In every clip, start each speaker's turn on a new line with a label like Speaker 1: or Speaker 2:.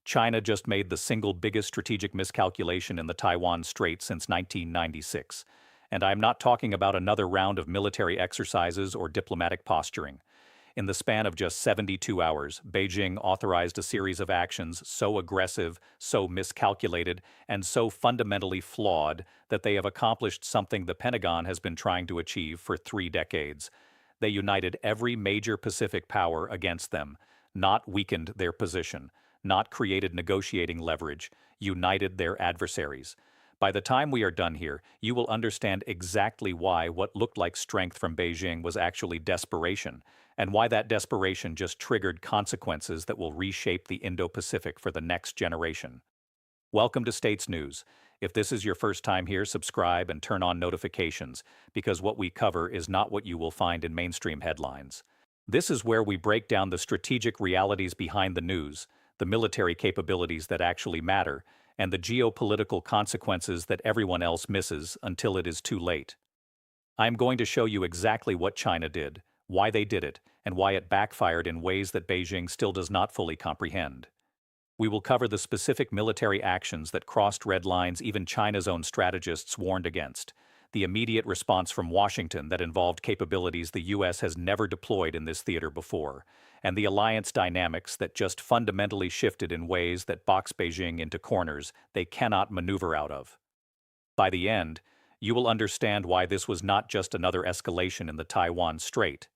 Speaker 1: China just made the single biggest strategic miscalculation in the Taiwan Strait since 1996. And I'm not talking about another round of military exercises or diplomatic posturing. In the span of just 72 hours, Beijing authorized a series of actions so aggressive, so miscalculated, and so fundamentally flawed that they have accomplished something the Pentagon has been trying to achieve for 3 decades. They united every major Pacific power against them, not weakened their position, not created negotiating leverage, united their adversaries. By the time we are done here, you will understand exactly why what looked like strength from Beijing was actually desperation, and why that desperation just triggered consequences that will reshape the Indo-Pacific for the next generation. Welcome to States News. If this is your first time here, subscribe and turn on notifications, because what we cover is not what you will find in mainstream headlines. This is where we break down the strategic realities behind the news, the military capabilities that actually matter, and the geopolitical consequences that everyone else misses until it is too late. I am going to show you exactly what China did, why they did it, and why it backfired in ways that Beijing still does not fully comprehend. We will cover the specific military actions that crossed red lines even China's own strategists warned against, the immediate response from Washington that involved capabilities the U.S. has never deployed in this theater before, and the alliance dynamics that just fundamentally shifted in ways that box Beijing into corners they cannot maneuver out of. By the end, you will understand why this was not just another escalation in the Taiwan Strait.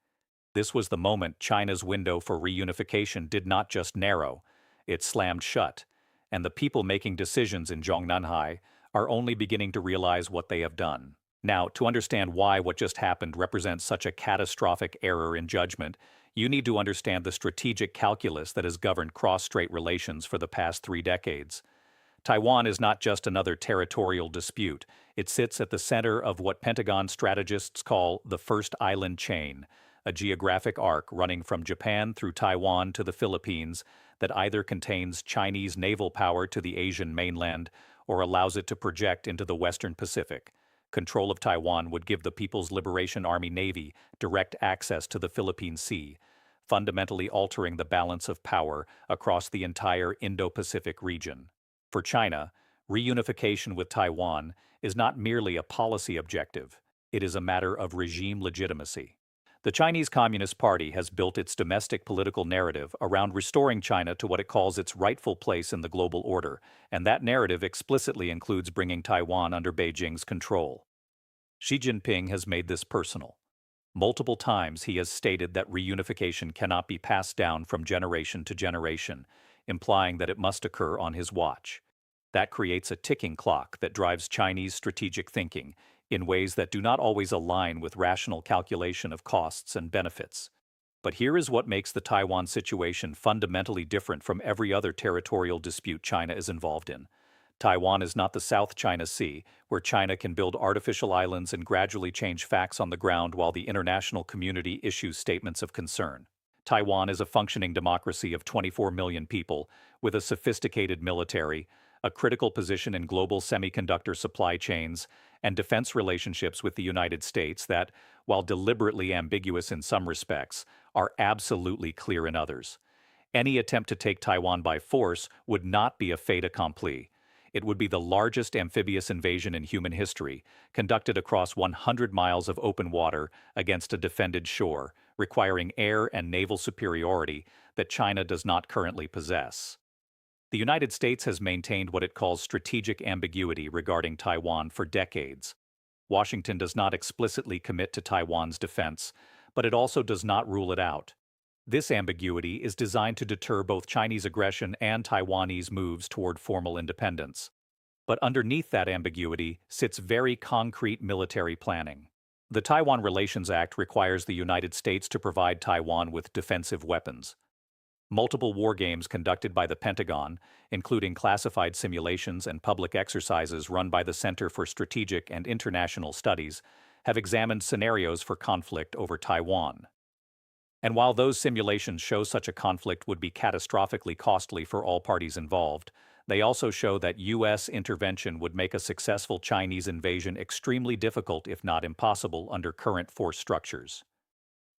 Speaker 1: This was the moment China's window for reunification did not just narrow, it slammed shut, and the people making decisions in Zhongnanhai are only beginning to realize what they have done. Now, to understand why what just happened represents such a catastrophic error in judgment, you need to understand the strategic calculus that has governed cross-strait relations for the past 3 decades. Taiwan is not just another territorial dispute. It sits at the center of what Pentagon strategists call the First Island Chain, a geographic arc running from Japan through Taiwan to the Philippines that either contains Chinese naval power to the Asian mainland or allows it to project into the Western Pacific. Control of Taiwan would give the People's Liberation Army Navy direct access to the Philippine Sea, fundamentally altering the balance of power across the entire Indo-Pacific region. For China, reunification with Taiwan is not merely a policy objective, it is a matter of regime legitimacy. The Chinese Communist Party has built its domestic political narrative around restoring China to what it calls its rightful place in the global order, and that narrative explicitly includes bringing Taiwan under Beijing's control. Xi Jinping has made this personal. Multiple times he has stated that reunification cannot be passed down from generation to generation, implying that it must occur on his watch. That creates a ticking clock that drives Chinese strategic thinking in ways that do not always align with rational calculation of costs and benefits. But here is what makes the Taiwan situation fundamentally different from every other territorial dispute China is involved in. Taiwan is not the South China Sea, where China can build artificial islands and gradually change facts on the ground while the international community issues statements of concern. Taiwan is a functioning democracy of 24 million people, with a sophisticated military, a critical position in global semiconductor supply chains, and defense relationships with the United States that, while deliberately ambiguous in some respects, are absolutely clear in others. Any attempt to take Taiwan by force would not be a fait accompli. It would be the largest amphibious invasion in human history, conducted across 100 miles of open water against a defended shore, requiring air and naval superiority that China does not currently possess. The United States has maintained what it calls strategic ambiguity regarding Taiwan for decades. Washington does not explicitly commit to Taiwan's defense, but it also does not rule it out. This ambiguity is designed to deter both Chinese aggression and Taiwanese moves toward formal independence. But underneath that ambiguity sits very concrete military planning. The Taiwan Relations Act requires the United States to provide Taiwan with defensive weapons. Multiple war games conducted by the Pentagon, including classified simulations and public exercises run by the Center for Strategic and International Studies, have examined scenarios for conflict over Taiwan. And while those simulations show such a conflict would be catastrophically costly for all parties involved, they also show that U.S. intervention would make a successful Chinese invasion extremely difficult, if not impossible, under current force structures.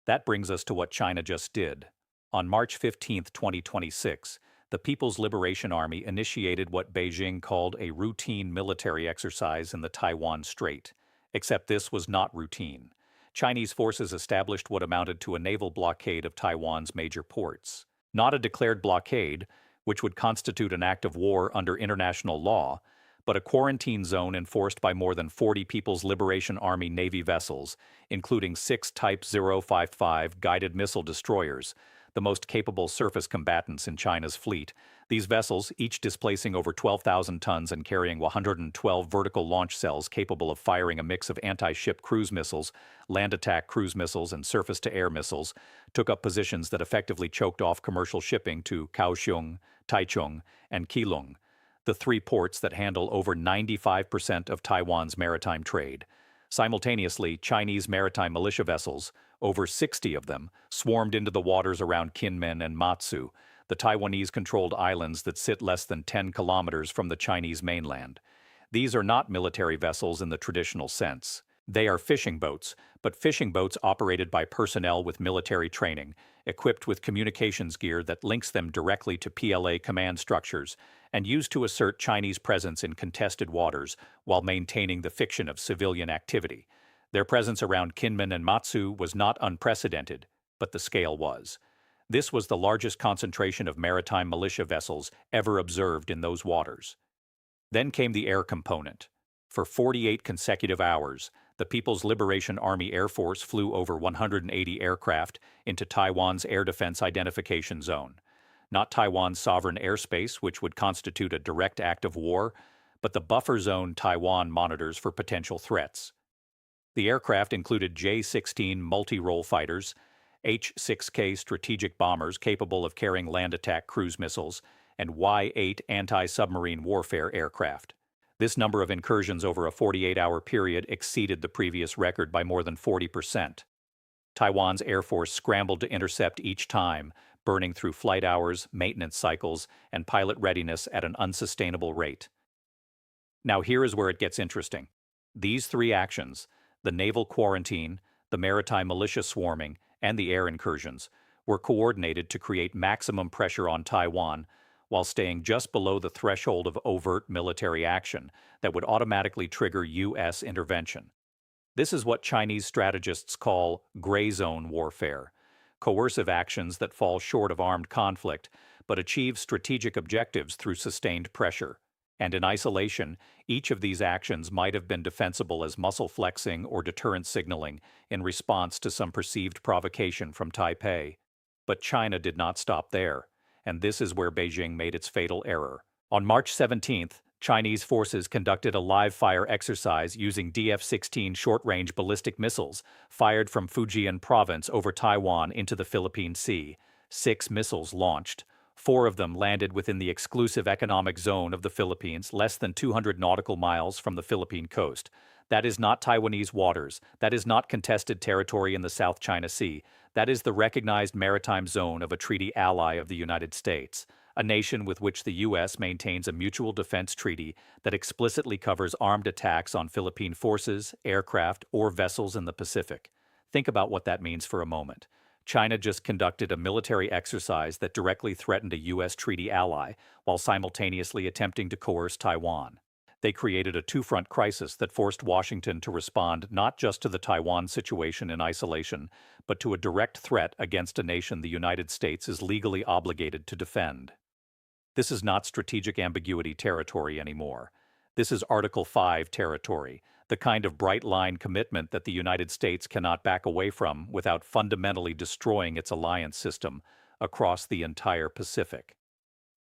Speaker 1: That brings us to what China just did. On March 15, 2026, the People's Liberation Army initiated what Beijing called a routine military exercise in the Taiwan Strait. Except this was not routine. Chinese forces established what amounted to a naval blockade of Taiwan's major ports. Not a declared blockade, which would constitute an act of war under international law, but a quarantine zone enforced by more than 40 People's Liberation Army Navy vessels, including 6 Type 055 guided missile destroyers, the most capable surface combatants in China's fleet. These vessels, each displacing over 12,000 tons and carrying 112 vertical launch cells capable of firing a mix of anti-ship cruise missiles, land attack cruise missiles, and surface-to-air missiles, took up positions that effectively choked off commercial shipping to Kaohsiung, Taichung, and Keelung, the 3 ports that handle over 95% of Taiwan's maritime trade. Simultaneously, Chinese maritime militia vessels, over 60 of them, swarmed into the waters around Kinmen and Matsu, the Taiwanese-controlled islands that sit less than 10 kilometers from the Chinese mainland. These are not military vessels in the traditional sense. They are fishing boats, but fishing boats operated by personnel with military training, equipped with communications gear that links them directly to PLA command structures, and used to assert Chinese presence in contested waters while maintaining the fiction of civilian activity. Their presence around Kinmen and Matsu was not unprecedented, but the scale was. This was the largest concentration of maritime militia vessels ever observed in those waters. Then came the air component. For 48 consecutive hours, the People's Liberation Army Air Force flew over 180 aircraft into Taiwan's air defense identification zone. Not Taiwan's sovereign airspace, which would constitute a direct act of war, but the buffer zone Taiwan monitors for potential threats. The aircraft included J-16 multi-role fighters, H-6K strategic bombers capable of carrying land attack cruise missiles, and Y-8 anti-submarine warfare aircraft. This number of incursions over a 48-hour period exceeded the previous record by more than 40%. Taiwan's Air Force scrambled to intercept each time, burning through flight hours, maintenance cycles, and pilot readiness at an unsustainable rate. Now here is where it gets interesting. These 3 actions, the naval quarantine, the maritime militia swarming, and the air incursions, were coordinated to create maximum pressure on Taiwan while staying just below the threshold of overt military action that would automatically trigger U.S. intervention. This is what Chinese strategists call gray zone warfare, coercive actions that fall short of armed conflict but achieve strategic objectives through sustained pressure. And in isolation, each of these actions might have been defensible as muscle flexing or deterrent signaling in response to some perceived provocation from Taipei. But China did not stop there, and this is where Beijing made its fatal error. On March 17th, Chinese forces conducted a live-fire exercise using DF-16 short-range ballistic missiles fired from Fujian province over Taiwan into the Philippine Sea. 6 missiles launched. 4 of them landed within the exclusive economic zone of the Philippines, less than 200 nautical miles from the Philippine coast. That is not Taiwanese waters. That is not contested territory in the South China Sea. That is the recognized maritime zone of a treaty ally of the United States, a nation with which the U.S. maintains a mutual defense treaty that explicitly covers armed attacks on Philippine forces, aircraft, or vessels in the Pacific. Think about what that means for a moment. China just conducted a military exercise that directly threatened a U.S. treaty ally while simultaneously attempting to coerce Taiwan. They created a 2-front crisis that forced Washington to respond not just to the Taiwan situation in isolation, but to a direct threat against a nation the United States is legally obligated to defend. This is not strategic ambiguity territory anymore. This is Article 5 territory, the kind of bright-line commitment that the United States cannot back away from without fundamentally destroying its alliance system across the entire Pacific.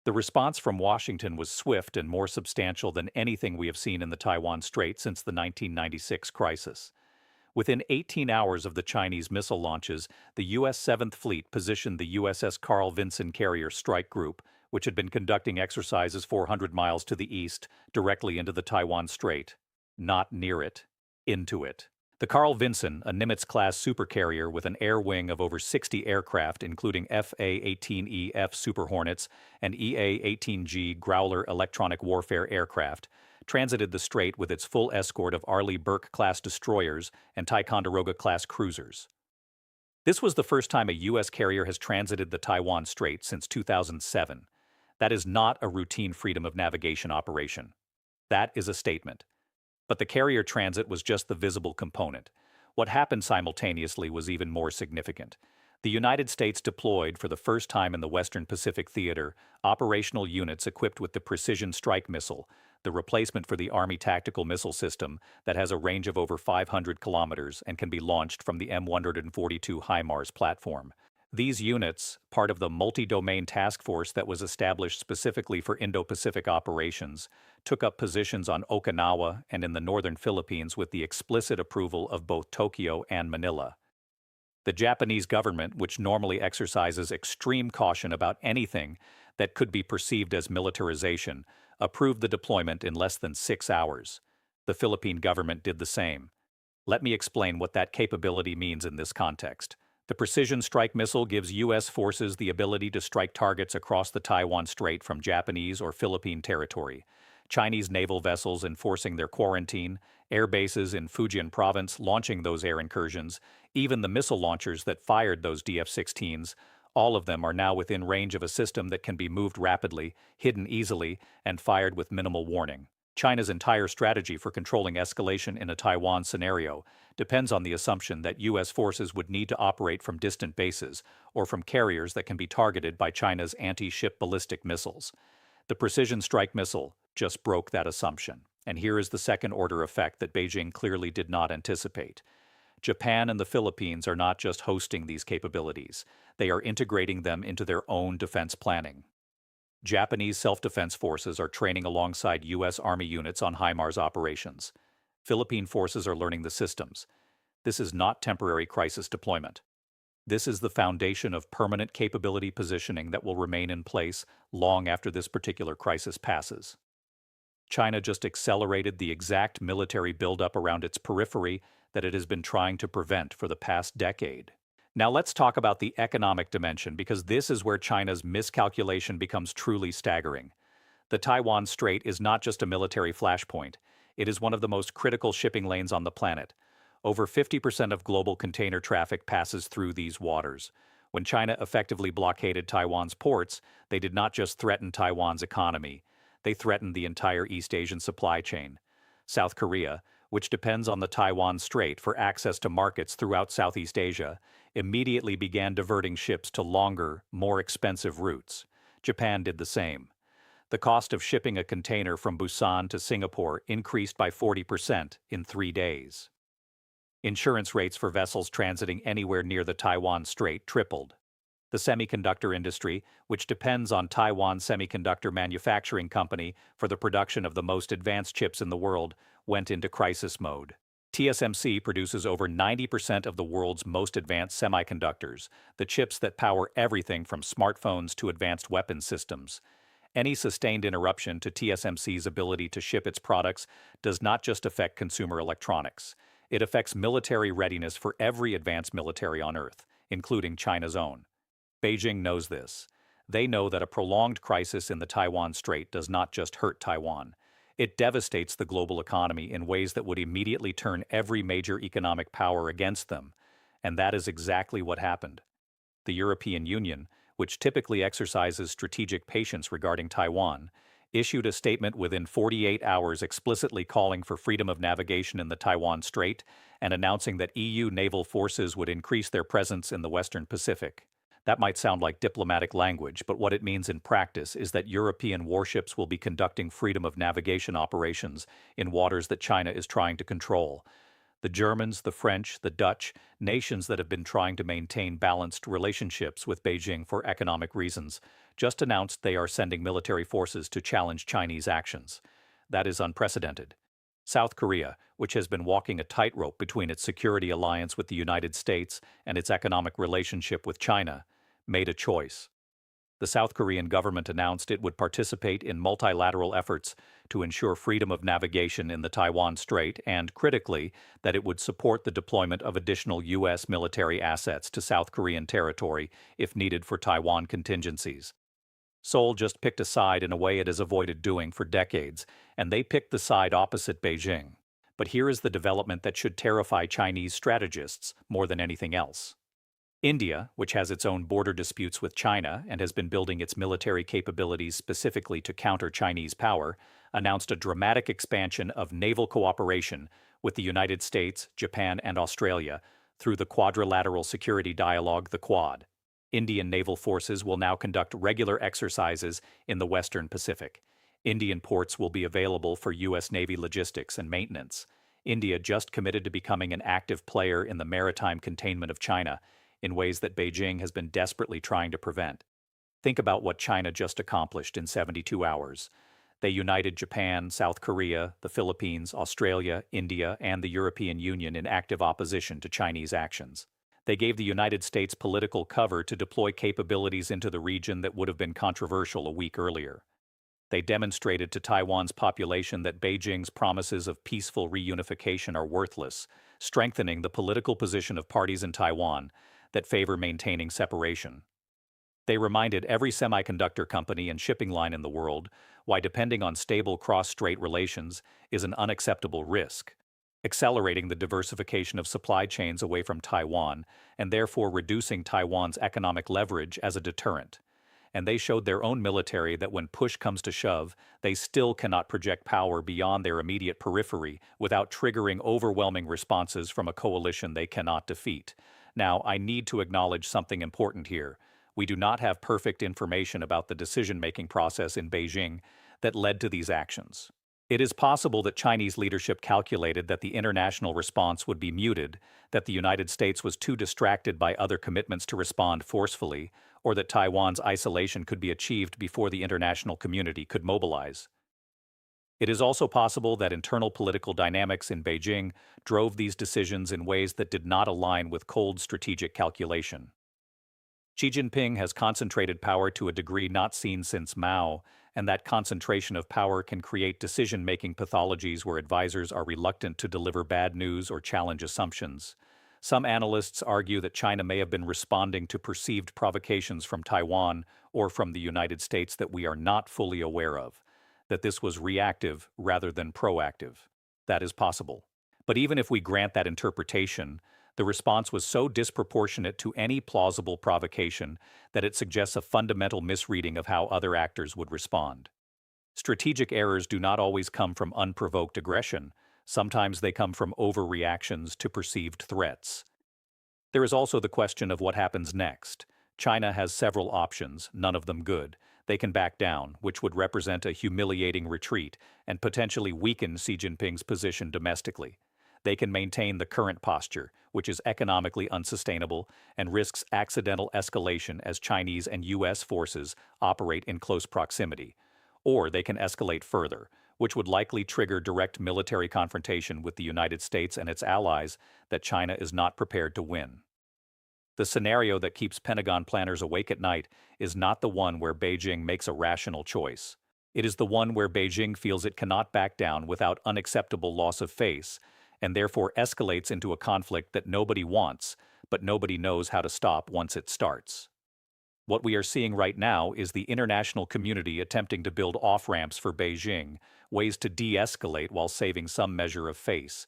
Speaker 1: The response from Washington was swift and more substantial than anything we have seen in the Taiwan Strait since the 1996 crisis. Within 18 hours of the Chinese missile launches, the U.S. 7th Fleet positioned the USS Carl Vinson Carrier Strike Group, which had been conducting exercises 400 miles to the east, directly into the Taiwan Strait. Not near it, into it. The Carl Vinson, a Nimitz-class supercarrier with an air wing of over 60 aircraft, including FA-18E F Super Hornets and EA-18G Growler electronic warfare aircraft, transited the strait with its full escort of Arleigh Burke-class destroyers and Ticonderoga-class cruisers. This was the first time a U.S. carrier has transited the Taiwan Strait since 2007. That is not a routine freedom of navigation operation. That is a statement. But the carrier transit was just the visible component. What happened simultaneously was even more significant. The United States deployed, for the first time in the Western Pacific Theater, operational units equipped with the Precision Strike Missile, the replacement for the Army Tactical Missile System that has a range of over 500 kilometers and can be launched from the M142 HIMARS platform. These units, part of the multi-domain task force that was established specifically for Indo-Pacific operations, took up positions on Okinawa and in the northern Philippines with the explicit approval of both Tokyo and Manila. The Japanese government, which normally exercises extreme caution about anything that could be perceived as militarization, approved the deployment in less than 6 hours. The Philippine government did the same. Let me explain what that capability means in this context. The Precision Strike Missile gives U.S. forces the ability to strike targets across the Taiwan Strait from Japanese or Philippine territory. Chinese naval vessels enforcing their quarantine, air bases in Fujian province launching those air incursions, even the missile launchers that fired those DF-16s, all of them are now within range of a system that can be moved rapidly, hidden easily, and fired with minimal warning. China's entire strategy for controlling escalation in a Taiwan scenario depends on the assumption that U.S. forces would need to operate from distant bases or from carriers that can be targeted by China's anti-ship ballistic missiles. The Precision Strike Missile just broke that assumption, and here is the second-order effect that Beijing clearly did not anticipate. Japan and the Philippines are not just hosting these capabilities, they are integrating them into their own defense planning. Japanese self-defense forces are training alongside U.S. Army units on HIMARS operations. Philippine forces are learning the systems. This is not temporary crisis deployment. This is the foundation of permanent capability positioning that will remain in place long after this particular crisis passes. China just accelerated the exact military buildup around its periphery that it has been trying to prevent for the past decade. Now let's talk about the economic dimension, because this is where China's miscalculation becomes truly staggering. The Taiwan Strait is not just a military flashpoint. It is one of the most critical shipping lanes on the planet. Over 50% of global container traffic passes through these waters. When China effectively blockaded Taiwan's ports, they did not just threaten Taiwan's economy. They threatened the entire East Asian supply chain. South Korea, which depends on the Taiwan Strait for access to markets throughout Southeast Asia, immediately began diverting ships to longer, more expensive routes. Japan did the same. The cost of shipping a container from Busan to Singapore increased by 40% in 3 days. Insurance rates for vessels transiting anywhere near the Taiwan Strait tripled. The semiconductor industry, which depends on Taiwan Semiconductor Manufacturing Company for the production of the most advanced chips in the world, went into crisis mode. TSMC produces over 90% of the world's most advanced semiconductors, the chips that power everything from smartphones to advanced weapons systems. Any sustained interruption to TSMC's ability to ship its products does not just affect consumer electronics. It affects military readiness for every advanced military on Earth, including China's own. Beijing knows this. They know that a prolonged crisis in the Taiwan Strait does not just hurt Taiwan. It devastates the global economy in ways that would immediately turn every major economic power against them. And that is exactly what happened. The European Union, which typically exercises strategic patience regarding Taiwan, issued a statement within 48 hours explicitly calling for freedom of navigation in the Taiwan Strait and announcing that EU naval forces would increase their presence in the Western Pacific. That might sound like diplomatic language, but what it means in practice is that European warships will be conducting freedom of navigation operations in waters that China is trying to control. The Germans, the French, the Dutch, nations that have been trying to maintain balanced relationships with Beijing for economic reasons, just announced they are sending military forces to challenge Chinese actions. That is unprecedented. South Korea, which has been walking a tightrope between its security alliance with the United States and its economic relationship with China, made a choice. The South Korean government announced it would participate in multilateral efforts to ensure freedom of navigation in the Taiwan Strait and, critically, that it would support the deployment of additional U.S. military assets to South Korean territory if needed for Taiwan contingencies. Seoul just picked a side in a way it has avoided doing for decades, and they picked the side opposite Beijing. But here is the development that should terrify Chinese strategists more than anything else. India, which has its own border disputes with China and has been building its military capabilities specifically to counter Chinese power, announced a dramatic expansion of naval cooperation with the United States, Japan, and Australia through the Quadrilateral Security Dialogue, the Quad. Indian naval forces will now conduct regular exercises in the Western Pacific. Indian ports will be available for U.S. Navy logistics and maintenance. India just committed to becoming an active player in the maritime containment of China in ways that Beijing has been desperately trying to prevent. Think about what China just accomplished in 72 hours. They united Japan, South Korea, the Philippines, Australia, India, and the European Union in active opposition to Chinese actions. They gave the United States political cover to deploy capabilities into the region that would have been controversial a week earlier. They demonstrated to Taiwan's population that Beijing's promises of peaceful reunification are worthless, strengthening the political position of parties in Taiwan that favor maintaining separation. They reminded every semiconductor company and shipping line in the world why depending on stable cross-strait relations is an unacceptable risk, accelerating the diversification of supply chains away from Taiwan and therefore reducing Taiwan's economic leverage as a deterrent. And they showed their own military that when push comes to shove, they still cannot project power beyond their immediate periphery without triggering overwhelming responses from a coalition they cannot defeat. Now, I need to acknowledge something important here. We do not have perfect information about the decision-making process in Beijing that led to these actions. It is possible that Chinese leadership calculated that the international response would be muted, that the United States was too distracted by other commitments to respond forcefully, or that Taiwan's isolation could be achieved before the international community could mobilize. It is also possible that internal political dynamics in Beijing drove these decisions in ways that did not align with cold strategic calculation. Xi Jinping has concentrated power to a degree not seen since Mao, and that concentration of power can create decision-making pathologies where advisors are reluctant to deliver bad news or challenge assumptions. Some analysts argue that China may have been responding to perceived provocations from Taiwan or from the United States that we are not fully aware of, that this was reactive rather than proactive. That is possible. But even if we grant that interpretation, the response was so disproportionate to any plausible provocation that it suggests a fundamental misreading of how other actors would respond. Strategic errors do not always come from unprovoked aggression. Sometimes they come from overreactions to perceived threats. There is also the question of what happens next. China has several options, none of them good. They can back down, which would represent a humiliating retreat and potentially weaken Xi Jinping's position domestically. They can maintain the current posture, which is economically unsustainable and risks accidental escalation as Chinese and U.S. forces operate in close proximity. Or they can escalate further, which would likely trigger direct military confrontation with the United States and its allies that China is not prepared to win. The scenario that keeps Pentagon planners awake at night is not the one where Beijing makes a rational choice. It is the one where Beijing feels it cannot back down without unacceptable loss of face, and therefore escalates into a conflict that nobody wants, but nobody knows how to stop once it starts. What we are seeing right now is the international community attempting to build off-ramps for Beijing, ways to de-escalate while saving some measure of face.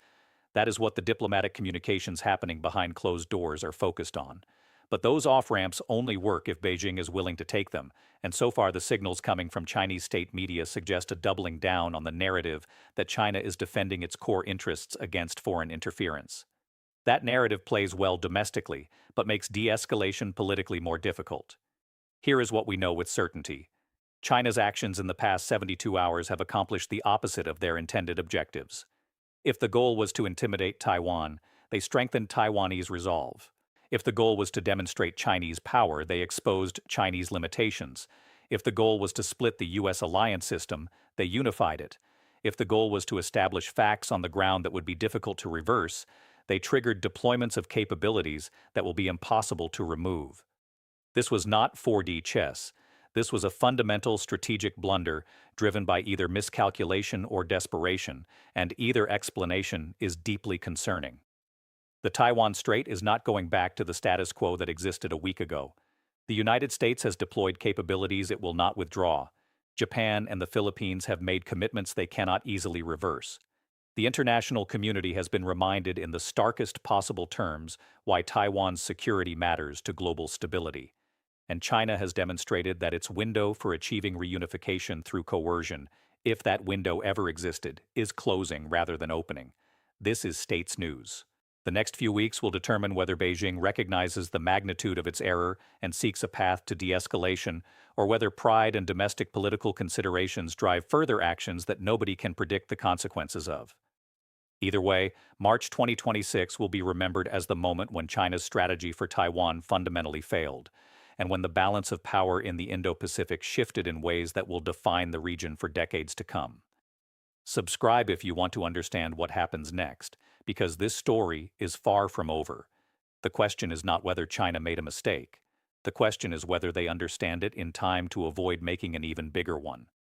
Speaker 1: That is what the diplomatic communications happening behind closed doors are focused on. But those off-ramps only work if Beijing is willing to take them, and so far the signals coming from Chinese state media suggest a doubling down on the narrative that China is defending its core interests against foreign interference. That narrative plays well domestically, but makes de-escalation politically more difficult. Here is what we know with certainty. China's actions in the past 72 hours have accomplished the opposite of their intended objectives. If the goal was to intimidate Taiwan, they strengthened Taiwanese resolve. If the goal was to demonstrate Chinese power, they exposed Chinese limitations. If the goal was to split the U.S. alliance system, they unified it. If the goal was to establish facts on the ground that would be difficult to reverse, they triggered deployments of capabilities that will be impossible to remove. This was not 4D chess. This was a fundamental strategic blunder driven by either miscalculation or desperation, and either explanation is deeply concerning. The Taiwan Strait is not going back to the status quo that existed a week ago. The United States has deployed capabilities it will not withdraw. Japan and the Philippines have made commitments they cannot easily reverse. The international community has been reminded in the starkest possible terms why Taiwan's security matters to global stability. And China has demonstrated that its window for achieving reunification through coercion, if that window ever existed, is closing rather than opening. This is states news. The next few weeks will determine whether Beijing recognizes the magnitude of its error and seeks a path to de-escalation, or whether pride and domestic political considerations drive further actions that nobody can predict the consequences of. Either way, March 2026 will be remembered as the moment when China's strategy for Taiwan fundamentally failed, and when the balance of power in the Indo-Pacific shifted in ways that will define the region for decades to come. Subscribe if you want to understand what happens next, because this story is far from over. The question is not whether China made a mistake. The question is whether they understand it in time to avoid making an even bigger one.